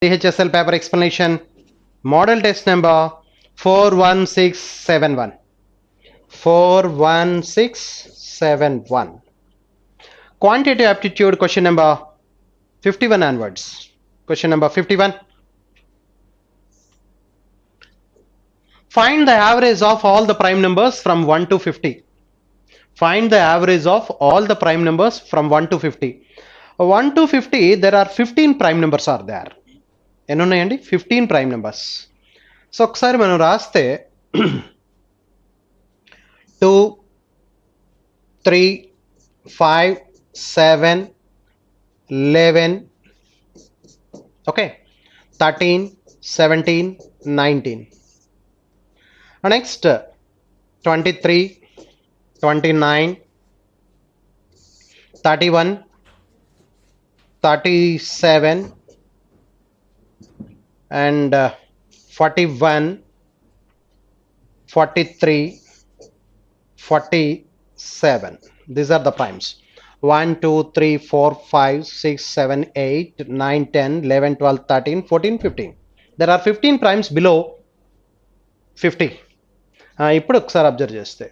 DHSL paper explanation, model test number 41671. 41671. Quantitative aptitude question number 51 onwards. Question number 51. Find the average of all the prime numbers from 1 to 50. Find the average of all the prime numbers from 1 to 50. 1 to 50, there are 15 prime numbers are there. ఎన్ని ఉన్నాయండి? 15 prime numbers. So ఒకసారి మనం రాస్తే 2 3 5 7 11 okay 13 17 19. Next 23 29 31 37 and 41 43 47. These are the primes. 1 2 3 4 5 6 7 8 9 10 11 12 13 14 15. There are 15 primes below 50. ఇప్పుడు ఒకసారి observe చేస్తే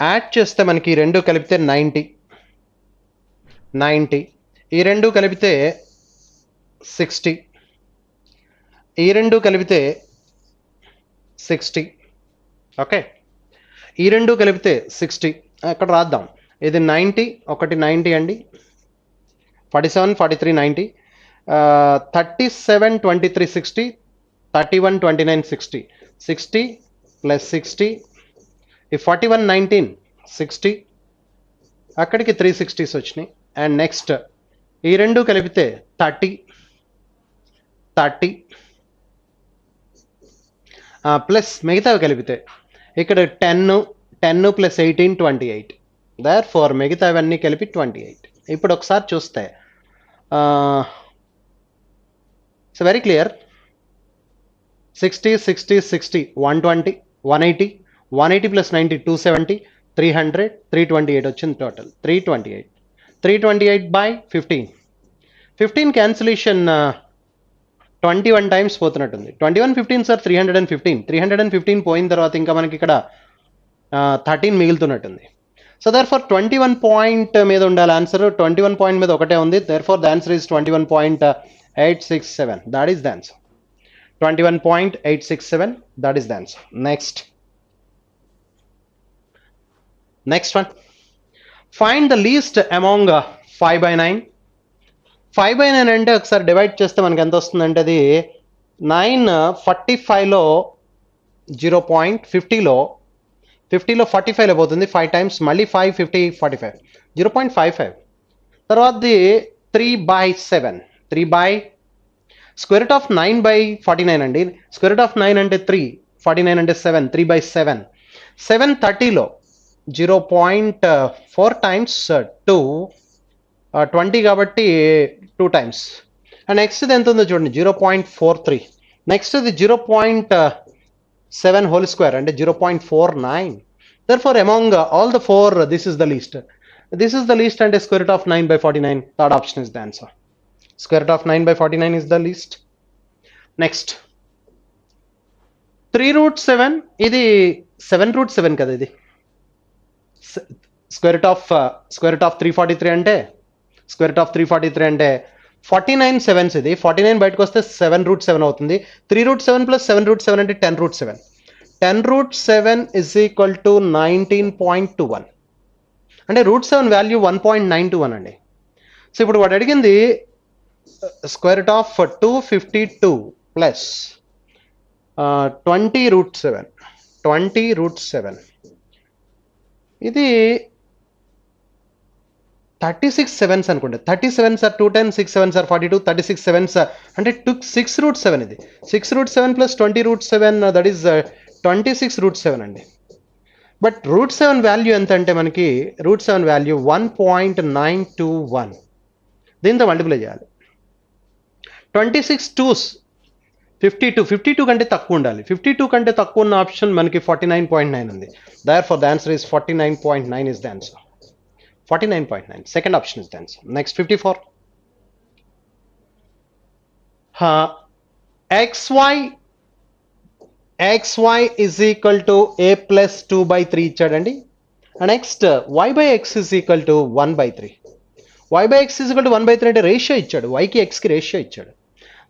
add చేస్తే మనకి రెండు కలిపితే 90, ఈ రెండు కలిపితే 60, ఈ రెండు కలిపితే 60. ఓకే, ఈ రెండు కలిపితే 60. అక్కడ రాద్దాం. ఇది 90, ఒకటి 90 అండి, 47 43 90, 37 23 60, 31 29 60, 60 ప్లస్ 60, ఈ 41 19 60, అక్కడికి 360s వచ్చినాయి. అండ్ నెక్స్ట్ ఈ రెండు కలిపితే 30 ప్లస్ మిగతావి కలిపితే ఇక్కడ 10 ప్లస్ 18 28. దర్ ఫోర్ మిగతావన్నీ కలిపి 28. ఇప్పుడు ఒకసారి చూస్తే ఇట్స్ వెరీ క్లియర్. 60 60 60 120 180 180 ప్లస్ 90 270 300 328 వచ్చింది టోటల్ 328 బై 15 క్యాన్సిలేషన్ 21 టైమ్స్ పోతున్నట్టుంది. 21 15 సార్ 315 పోయిన తర్వాత ఇంకా మనకి ఇక్కడ 13 మిగులుతున్నట్టుంది. సో దర్ ఫర్ 21 పాయింట్ మీద ఉండాలి ఆన్సర్. 21 పాయింట్ మీద ఒకటే ఉంది. Therefore the answer is 21.867. That is the answer. 21.867. that is the answer. Next one. Find the least among 5/9. 5/9 అంటే ఒకసారి డివైడ్ చేస్తే మనకి ఎంత వస్తుందంటే అది 9 45లో 0.50లో 45లో పోతుంది. 5 టైమ్స్ మళ్ళీ 5 50 45 0.55. తర్వాతది 3/7 స్క్వేర్ రూట్ ఆఫ్ 9/49 అండి. స్క్వేర్ రూట్ ఆఫ్ 9 అంటే 3, 49 అంటే 7, 3/7. 730లో 0.4 టైమ్స్ 2 20 కాబట్టి 2 టైమ్స్. అండ్ నెక్స్ట్ ఇది ఎంత ఉందో చూడండి 0.43. నెక్స్ట్ ఇది 0.7 హోల్ స్క్వేర్ అంటే 0.49. therefore among all the four this is the least అంటే square root of 9/49. third option is the answer. Square root of 9/49 is the least. Next 3√7 ఇది 7√7 కదా. ఇది square root of 343 అంటే 49 sevens. ఇది 49 బయటకు వస్తే 7√7 అవుతుంది. 3√7 ప్లస్ 7√7 అంటే 10√7. 10√7 is equal to 19.21 అంటే √7 వాల్యూ 1.921 అండి. సో ఇప్పుడు వాడు అడిగింది స్క్వేర్ రూట్ ఆఫ్ 252 ప్లస్ 20√7. ఇది 36 sevens అనుకోండి. 30 sevens are 210, 6 sevens are 42, 36 sevens అంటే 6√7. ఇది 6√7 ప్లస్ 20√7 దట్ ఈస్ 26√7 అండి. బట్ √7 వాల్యూ ఎంత అంటే మనకి √7 వాల్యూ 1.921. దీంతో మల్టిప్లై చేయాలి. 26 2s 52 కంటే తక్కువ ఉండాలి. 52 కంటే తక్కువ ఉన్న ఆప్షన్ మనకి 49.9 ఉంది. therefore the answer is 49.9 is the answer. 49.9. second option is the answer. Next 54. xy is equal to a plus 2 by 3 ఇచ్చాడండి. Next y by x is equal to 1 by 3. y by x is equal to 1 by 3 అంటే ratio ఇచ్చాడు, yకి xకి ratio ఇచ్చాడు.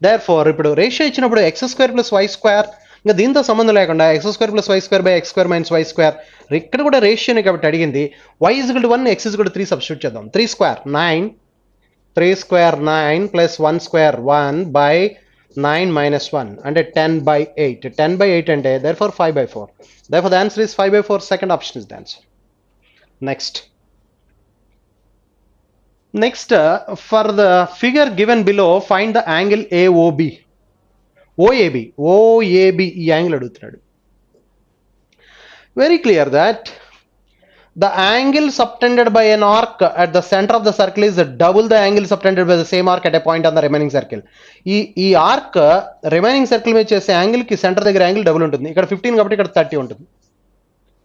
Therefore ఇప్పుడు ratio ఇచ్చినప్పుడు x square plus y square, ఇంకా దీంతో సంబంధం లేకుండా x square plus y square by x square minus y square, ఇక్కడ కూడా రేషియోనే కాబట్టి అడిగింది. y is equal to 1, x is equal to 3 substitute చేద్దాం. 3 square 9, 3 square 9 plus 1 square 1 by 9 minus 1 అంటే 10 by 8. 10 by 8 అంటే therefore 5 by 4. Therefore the answer is 5 by 4. Second option is the answer. Next, for the figure given below, find the angle AOB. OAB ఈ angle అడుగుతున్నాడు. Very clear that the angle subtended by an arc at the center of the circle is double the angle subtended by the same arc at a point on the remaining circle. ఈ arc remaining circle మీద చేసే angle కి centre దగ్గర angle double ఉంటుంది. ఇక్కడ 15 కాబట్టి ఇక్కడ 30 ఉంటుంది.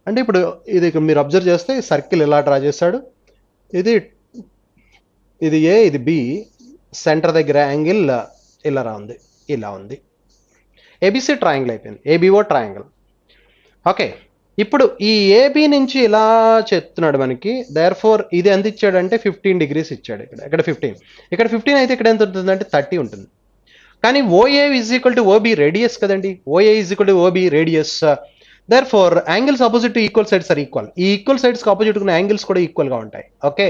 అంటే ఇప్పుడు ఇది మీరు అబ్జర్వ్ చేస్తే సర్కిల్ ఇలా డ్రా చేశాడు, ఇది ఏ, ఇది బి, సెంటర్ దగ్గర యాంగిల్ ఇలా ఉంది. ఏబిసి ట్రయాంగిల్ అయిపోయింది, ఏబిఓ ట్రయాంగిల్. ఓకే, ఇప్పుడు ఈ ఏబి నుంచి ఇలా చెప్తున్నాడు మనకి. దేర్ ఫోర్ ఇది ఎంత ఇచ్చాడంటే 15 degrees ఇచ్చాడు. ఇక్కడ 15, ఇక్కడ 15 అయితే ఇక్కడ ఎంత ఉంటుంది అంటే 30 ఉంటుంది. కానీ O A is equal to O B radius కదండి. O A is equal to O B radius. Therefore angles opposite to equal sides are equal. ఈ ఈక్వల్ సైడ్స్కి ఆపోజిట్ ఉన్న యాంగిల్స్ కూడా ఈక్వల్గా ఉంటాయి. ఓకే,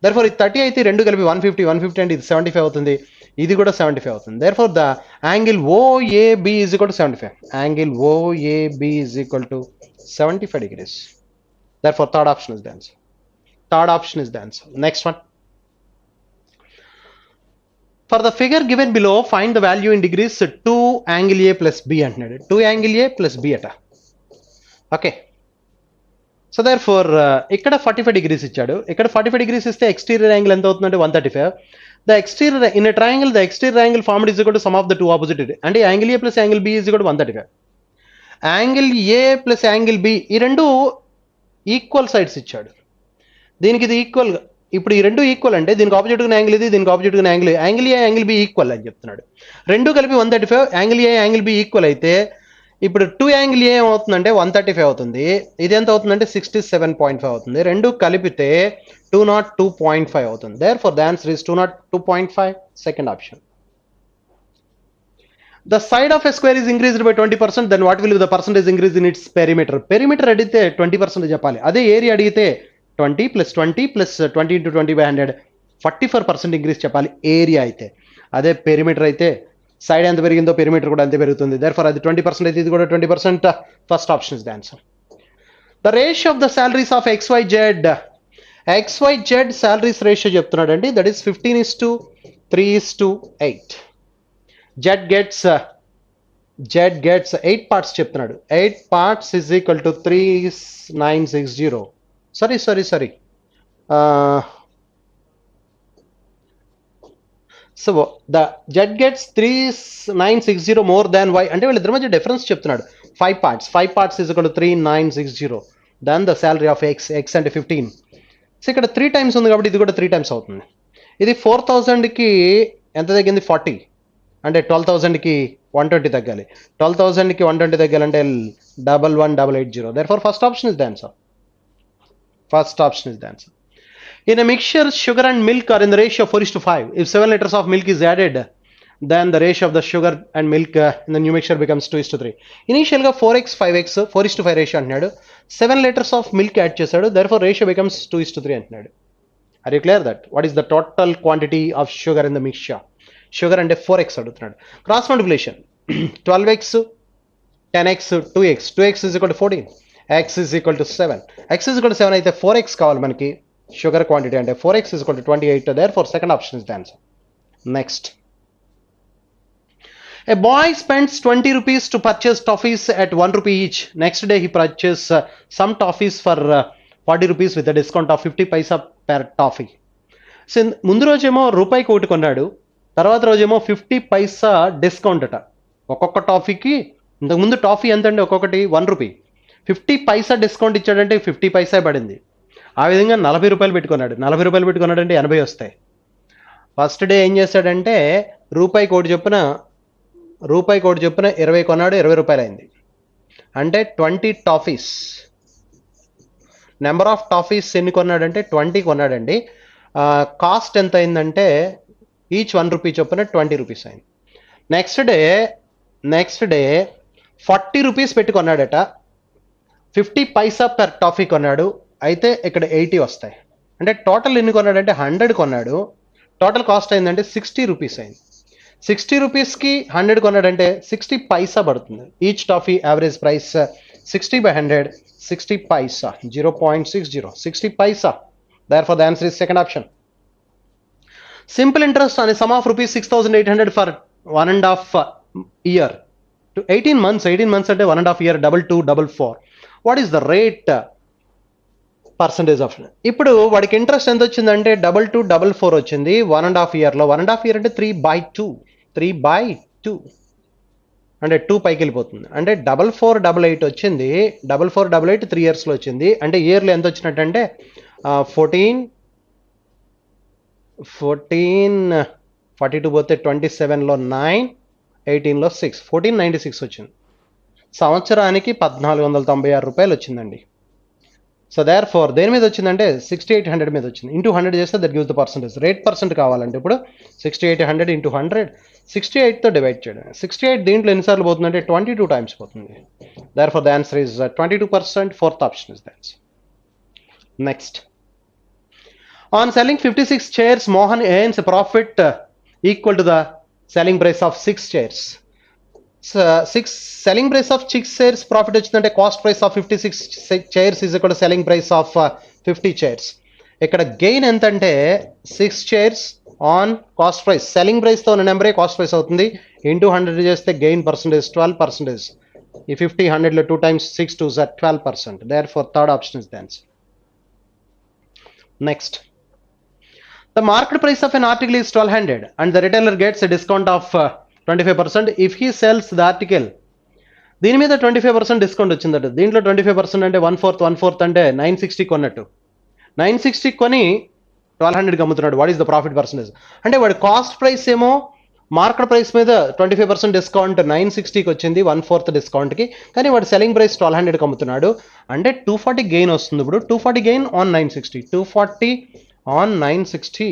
దేర్ ఫోర్ ఇది 30 అయితే రెండు కలిపి 150 అంటే ఇది 75 అవుతుంది, ఇది కూడా 75 అవుతుంది. Therefore the angle OAB is equal to 75. Angle OAB is equal to 75 degrees. Therefore third option is the answer. Next one. For the figure given below, find the value in degrees 2 angle A plus B అంటున్నాడు. 2 angle A plus B అట. Okay, so therefore ఇక్కడ 45 degrees ఇచ్చాడు, ఇక్కడ 45 degrees ఇస్తే exterior angle ఎంత అవుతుందంటే 135. The exterior in a triangle, the exterior angle formed is equal to sum of the two opposite. అంటే angle A plus angle B is equal to 135. Angle A plus angle B ఈ రెండు equal sides ఇచ్చాడు. దీనికి ఇది equal. ఇప్పుడు ఈ రెండు equal అంటే దీనికి ఆపోజిట్ ఉన్న యాంగిల్ ఇది, దీనికి ఆపోజిట్ ఉన్న angle A angle B equal అని చెప్తున్నాడు. రెండు కలిపి 135. Angle A angle B equal అయితే ఇప్పుడు 2 యాంగిల్ ఏ ఏమవుతుందంటే 135 అవుతుంది, ఇది ఎంత అవుతుందంటే 67.5 అవుతుంది. రెండు కలిపితే 202.5 అవుతుంది. Therefore the answer is 202.5. Second option. The side of a square is increased by 20%, then what will be the percentage increase in its perimeter? Perimeter అడిగితే 20% చెప్పాలి. అదే ఏరియా అడిగితే 20 + 20 + 20 × 20 by 100 44% ఇంక్రీజ్ చెప్పాలి ఏరియా అయితే. అదే పెరిమీటర్ అయితే సైడ్ ఎంత పెరిగిందో పెరిమీటర్ కూడా అంతే పెరుగుతుంది. దేర్ఫోర్ అది 20% అయితే ఇది కూడా 20%. First option is the answer. The ratio of the salaries of XYZ salaries ratio చెప్తున్నాడు అండి. That is 15:3:8. Z gets 8 parts చెప్తున్నాడు. 8 parts is equal to 3960. Sorry. So the Z gets 3960 more than Y. అంటే వీళ్ళిద్దరి మధ్య difference చెప్తున్నాడు. 5 parts is equal to 3960. Then the salary of X అంటే 15. So ఇక్కడ 3 times ఉంది కాబట్టి ఇది కూడా 3 times అవుతుంది. ఇది 4000కి ఎంత తగ్గింది 40, అంటే 12,000కి 120 తగ్గాలి. 12,000కి 120 తగ్గాలంటే 11,180. Therefore first option is the answer. In a mixture, sugar and milk are in the ratio of 4:5. If 7 liters of milk is added, then the ratio of the sugar and milk in the new mixture becomes 2:3. Initial గా 4x 5x 4:5 ratio అంటున్నాడు. 7 liters of milk add చేశాడు. Therefore ratio becomes 2:3 అంటున్నాడు. Are you clear that? What is the total quantity of sugar in the mixture? Sugar అంటే 4x అడుగుతున్నాడు. Cross multiplication 12x 10x 2x 2x is equal to 14, x is equal to 7. X is equal to 7 అయితే 4x కావాలి మనకి sugar quantity అంటే 4x is equal to 28. Therefore second option is the answer. Next, a boy spends 20 rupees to purchase toffees at 1 rupee each. Next day he purchases some toffees for 40 rupees with a discount of 50 paisa per toffee. So ముందు రోజేమో రూపాయికి ఒకటి కొన్నాడు, తర్వాత రోజేమో 50 పైసా discount అట ఒక్కొక్క టాఫీకి. ఇంతకుముందు టాఫీ ఎంత అండి ఒక్కొక్కటి 1 రూపీ, 50 పైసా డిస్కౌంట్ ఇచ్చాడంటే 50 పైసా పడింది. ఆ విధంగా 40 రూపాయలు పెట్టుకున్నాడు. 40 రూపాయలు పెట్టుకున్నాడంటే 80 వస్తాయి. ఫస్ట్ డే ఏం చేశాడంటే రూపాయికి ఒకటి చొప్పున రూపాయి కోటి చొప్పున 20 కొన్నాడు, 20 రూపాయలు అయింది. అంటే 20 టాఫీస్. నెంబర్ ఆఫ్ టాఫీస్ ఎన్ని కొన్నాడంటే 20 కొన్నాడండి. కాస్ట్ ఎంత అయిందంటే ఈచ్ 1 రూపీ చొప్పున 20 రూపీస్ అయింది. నెక్స్ట్ డే 40 రూపీస్ పెట్టి కొన్నాడట. 50 పైసా పర్ టాఫీ కొన్నాడు. అయితే ఇక్కడ 80 వస్తాయి. అంటే టోటల్ ఎన్ని కొన్నాడంటే 100 కొన్నాడు. టోటల్ కాస్ట్ అయిందంటే 60 రూపీస్ అయింది. 60 రూపీస్కి 100 కొన్నాడంటే 60 పైసా పడుతుంది. Each toffee average price 60/100, 60 paisa, 0.60, 60 paisa. Therefore, the answer is second option. Simple interest on a sum of rupees 6,800 for 1.5 year to 18 months. 18 months at 1.5 year, 2244. What is the rate percentage of? ఇప్పుడు వాడికి interest ఎంత వచ్చిందంటే 2244 వచ్చింది 1.5 yearలో. 1.5 year అంటే 3/2 అంటే 2 పైకి వెళ్ళిపోతుంది. అంటే 4488 వచ్చింది. 4488 3 ఇయర్స్లో వచ్చింది. అంటే ఇయర్లో ఎంత వచ్చినట్టు అంటే 42 పోతే 27లో 9, 18లో 6, 1496 వచ్చింది. సంవత్సరానికి 1496 రూపాయలు వచ్చిందండి. సో దేర్ ఫోర్ దేని మీద వచ్చిందంటే 6800 మీద వచ్చింది. ఇంటూ 100 చేస్తే that gives the percentage. Rate percent కావాలంటే ఇప్పుడు 6800 ఇంటూ 100, 68తో డివైడ్ చేయడం. 68 దీంట్లో ఎన్నిసార్లు పోతుందంటే 22 టైమ్స్ పోతుంది. Therefore the answer is 22%. Fourth option is the answer. Next, on selling 56 chairs, Mohan earns a profit equal to the selling price of 6 chairs. Selling price of 6 chairs profit వచ్చిందంటే cost price of 56 chairs is equal to selling price of 50 chairs. ఇక్కడ gain ఎంత అంటే 6 chairs on cost price. Selling ప్రైస్తో ఉన్న నెంబరే cost price అవుతుంది. Into 100 చేస్తే gain percentage 12%. ఈ 50 100లో 2 times 6 2 is 12%. Therefore third option is the answer. Next, the market price of an article is 1200 and the retailer gets a discount of 25% if he sells the article. దీని మీద 25% discount వచ్చిందట. దీంట్లో 25% అంటే 1/4 అంటే 960 కొన్నట్టు. 960 కొని 1200కి అమ్ముతున్నాడు. What is the profit percentage? అంటే వాడి కాస్ట్ ప్రైస్ ఏమో మార్కెట్ ప్రైస్ మీద 25% డిస్కౌంట్ 960కి వచ్చింది, 1/4 డిస్కౌంట్కి. కానీ వాడు సెల్లింగ్ ప్రైస్ 1200కి అమ్ముతున్నాడు. అంటే 240 గెయిన్ వస్తుంది. ఇప్పుడు 240 gain on 960, 240 on 960.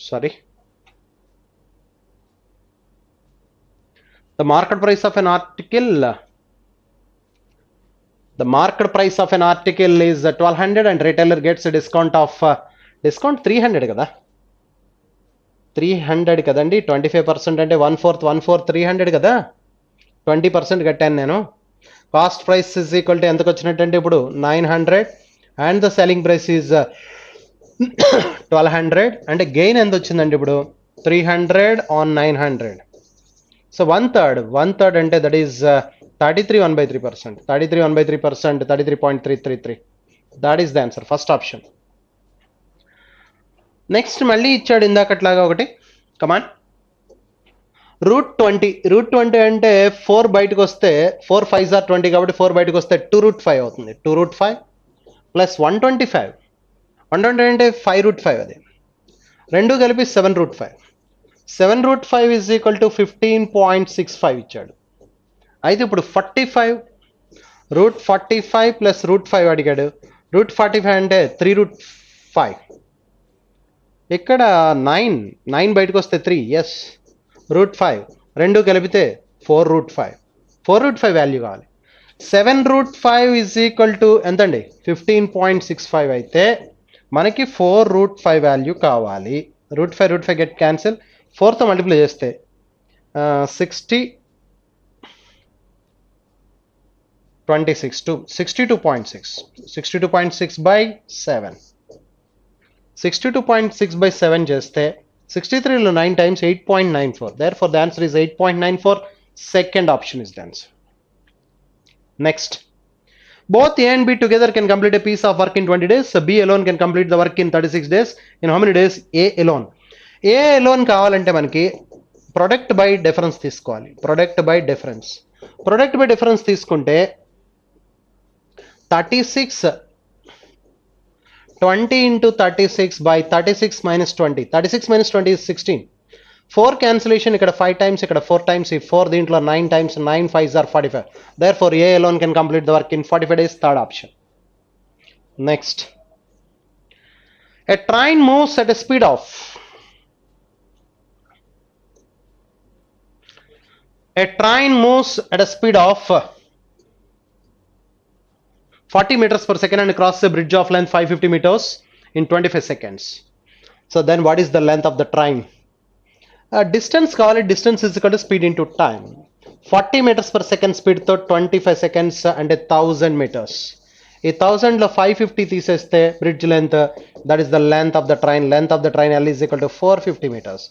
Sorry. The market price of an article is 1200 and retailer gets a discount of discount 300 కదా. 300 కదండి. 25% అంటే 1/4 300 కదా. 20% కట్టాను నేను. Cost price is equal to ఎంతకు వచ్చినట్టంటే ఇప్పుడు 900 and the selling price is 1200. అంటే గెయిన్ ఎంత వచ్చిందంటే ఇప్పుడు 300 on 900. సో 1/3 అంటే that is 33 1/3%. 33 1/3%, 33.333. That is the answer. First option. Next మళ్ళీ ఇచ్చాడు ఇందాకట్లాగా ఒకటి. కమాన్. √20 అంటే 4 బయటకు వస్తే 4 5s are 20 కాబట్టి 4 బయటకు వస్తే 2√5 అవుతుంది. 2√5 ప్లస్ 125. 120 అంటే 5√5. అది రెండు కలిపి 7√5. 7√5 ఈజ్ ఈక్వల్ టు 15.65 ఇచ్చాడు. అయితే ఇప్పుడు 45 √45 ప్లస్ √5 అడిగాడు. √45 అంటే 3√5. ఇక్కడ 9 బయటకు వస్తే 3. ఎస్. √5 రెండు కలిపితే 4√5. 4√5 వాల్యూ కావాలి. 7√5 ఈజ్ ఈక్వల్ టు ఎంతండి? 15.65 అయితే మనకి 4√5 వాల్యూ కావాలి. √5 గెట్ క్యాన్సిల్. 4తో మల్టిప్లై చేస్తే 62.6 62.6/7. 62.6/7 చేస్తే 63లో 9 times 8.94. Therefore, the answer is 8.94. Second option is the answer. Next, both A and B together can complete a piece of work in 20 days. B alone can complete the work in 36 days. In how many days? A alone. A alone కావాలంటే మనకి product by difference తీసుకోవాలి. Product by difference తీసుకుంటే 36 20 into 36 by 36 minus 20. 36 minus 20 is 16. 4 cancellation ikkada 5 times, ikkada 4 times. If 4 దీంట్లో 9 times, 9 5s are 45. Therefore, A alone can complete the work in 45 days. Third option. Next. A train moves at a speed of 40 meters per second and crosses a bridge of length 550 meters in 25 seconds. So then what is the length of the train? Distance కావాలి. Distance is equal to speed into time. 40 meters per second speed తో 25 seconds అంటే 1000 meters. ఈ 1000 లో 550 తీసేస్తే bridge length, that is the length of the train. Length of the train L is equal to 450 meters.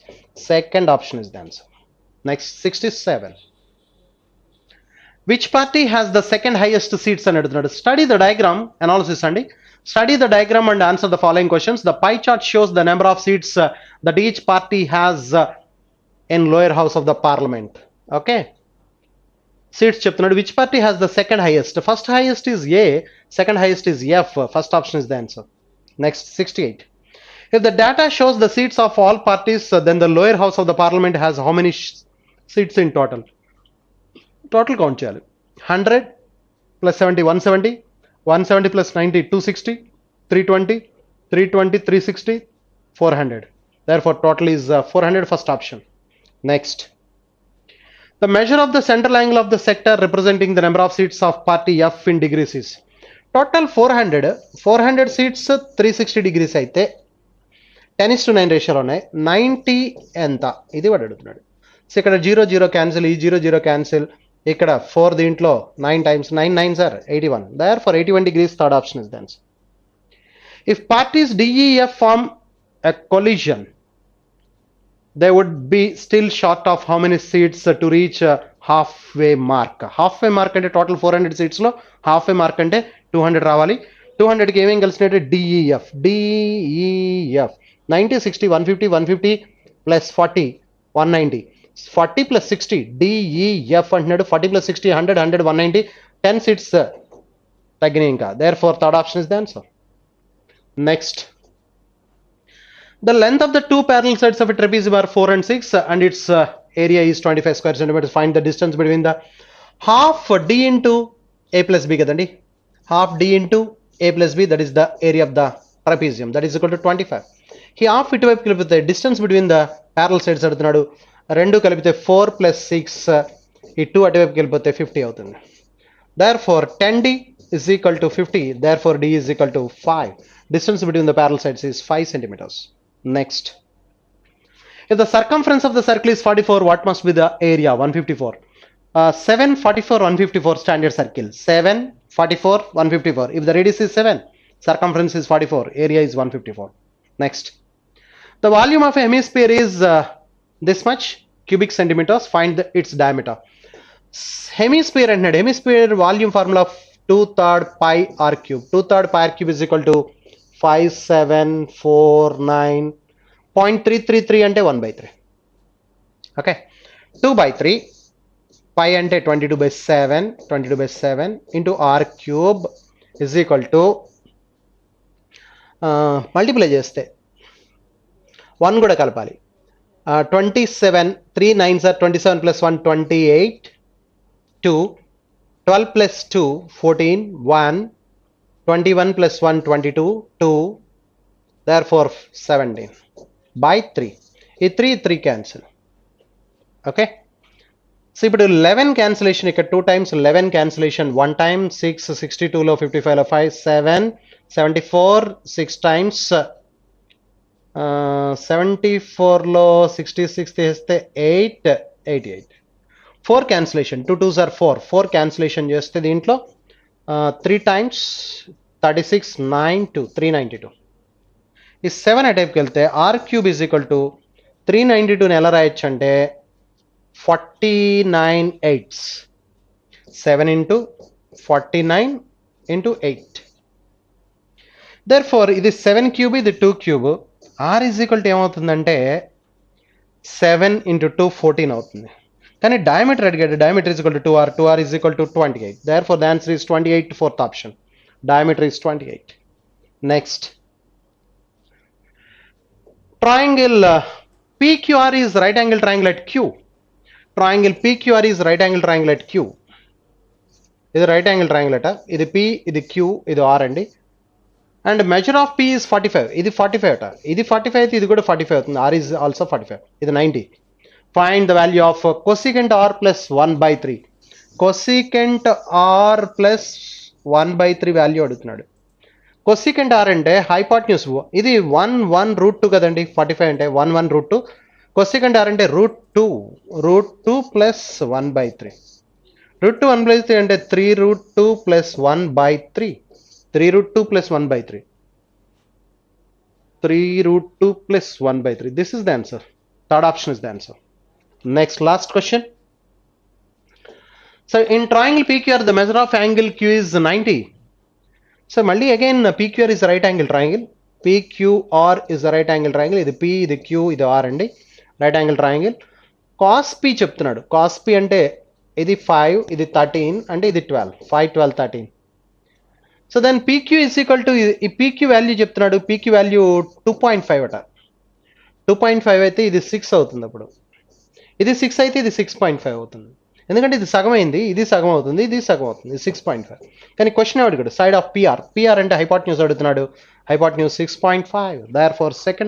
Second option is the answer. Next, 67. Which party has the second highest seats అని అడుగుతున్నాడు. Study the diagram, analysis అండి. Study the diagram and answer the following questions. The pie chart shows the number of seats that each party has in lower house of the parliament. Okay. Seats చెప్తున్నాడు. Which party has the second highest? First highest is A, second highest is F. First option is the answer. Next, 68. If the data shows the seats of all parties, then the lower house of the parliament has how many seats in total? Total count చేయాలి. 100 plus 70 170, 170 plus 90 260, 320, 320 360, 400. Therefore total is 400. First option. Next, the measure of the central angle of the sector representing the number of seats of party F in degrees is total 400 seats 360 degrees అయితే 10:9 రేషియోలో ఉన్నాయి. 90 ఎంత ఇది వాడు అడుగుతున్నాడు. So ఇక్కడ 0 0 cancel, ఈ 0 0 cancel, ఇక్కడ 4 దీంట్లో 9 times 9 9s are 81. Therefore 81 degrees. Third option is the answer. If parties DEF form a collision, they would be still short of how many seats to reach halfway mark? Halfway mark అంటే total 400 seats లో halfway mark అంటే 200 రావాలి. 200 కి ఏమేం కలిసినట్టు DEF 90 60 150 150 plus 40 190. 40 plus 60 DEF అంటున్నాడు. 40 plus 60 100 100 190, 10 seats తగ్గినాయి ఇంకా. Therefore third option is the answer. Next, the length of the two parallel sides of a trapezium are 4 and 6 and its area is 25 square centimeters. Find the distance between the half D into A plus B కదండి. Half D into A plus B, that is the area of the trapezium, that is equal to 25. ఈ half ఇటువైపు కలిపితే distance between the parallel sides అడుగుతున్నాడు. 2 కలిపితే 4 plus 6, ఈ 2 అటువైపు కలిపితే 50 అవుతుంది. Therefore 10D is equal to 50. Therefore D is equal to 5. Distance between the parallel sides is 5 centimeters. Next, if the circumference of the circle is 44, what must be the area? 154. 7 44 154 standard circle. 7 44 154. If the radius is 7, circumference is 44, area is 154. Next, the volume of a hemisphere is this much cubic centimeters. Find its diameter. Hemisphere and hemisphere volume formula of 2/3 pi r cube. 2/3 pi r cube is equal to 5749.333 అంటే 1/3. Okay, 2/3 pi అంటే 22/7 into r cube is equal to multiply చేస్తే 1 కూడా కలపాలి. 27 3 9s are 27 plus 1 28, 2 12 plus 2 14, 1 21 plus 1 22, 2, therefore 17 by 3. ఈ 3 cancel. Okay, so ఇప్పుడు 11 cancellation ఇక్కడ 2 times 11 cancellation, 1 time 6 62 లో 55 లో 5 7 74 6 times 74 లో 66 తీస్తే 8 88. 4 cancellation, 2 2s are 4 cancellation చేస్తే దీంట్లో 3 times 36 9 2 392. ఈ 7 అటైప్కి వెళ్తే R cube is equal to 392 ఎలా రాయొచ్చు అంటే 49 8s. 7 into 49 into 8. Therefore ఇది 7 cube, ఇది 2 cube. R is equal to ఏమవుతుందంటే 7 into 2 14 అవుతుంది. కానీ డయామీటర్ అడిగాడు. Diameter is equal to 2R. 2R is equal to 28. Therefore the answer is 28, fourth option. Diameter is 28. Next, triangle PQR is right angle triangle at Q. Triangle PQR is right angle triangle at Q. ఇది right angle triangle అట, ఇది P, ఇది Q, ఇది R అండి. And measure of P is 45, ఇది 45 అట, ఇది 45 అయితే ఇది కూడా 45 అవుతుంది. R is also 45, ఇది 90. Find the value of cosecant R plus 1/3. Cosecant R plus 1/3 value అడుగుతున్నాడు. cosecant R అంటే హైపాట్న్యూస్, ఇది 1/√2 కదండి, 45 అంటే 1/√2. cosecant R అంటే √2 plus 1/3. √2 1/3 అంటే 3√2 plus 1/3. 3√2 plus 1/3. 3√2 plus 1/3. This is the answer. Third option is the answer. Next, last question. So in triangle PQR, the measure of angle Q is 90. So malli again PQR is a right angle triangle. PQR is a right angle triangle. ఇది P, ఇది Q, ఇది R అండి, right angle triangle. cos P చెప్తున్నాడు. cos P అంటే ఇది 5, ఇది 13, అంటే ఇది 12. 5, 12, 13. So then PQ is equal to, ఈ PQ వాల్యూ చెప్తున్నాడు. PQ వాల్యూ 2.5 అట. 2.5 అయితే ఇది 6 అవుతుంది. అప్పుడు ఇది 6 అయితే ఇది 6.5 అవుతుంది. ఎందుకంటే ఇది సగం అయింది, ఇది సగం అవుతుంది, ఇది సగం అవుతుంది, 6.5. కానీ క్వశ్చన్ అడుగుతాడు సైడ్ ఆఫ్ PR. PR అంటే హైపాట్న్యూస్ అడుగుతున్నాడు. హైపాట్న్యూస్ 6.5. Therefore second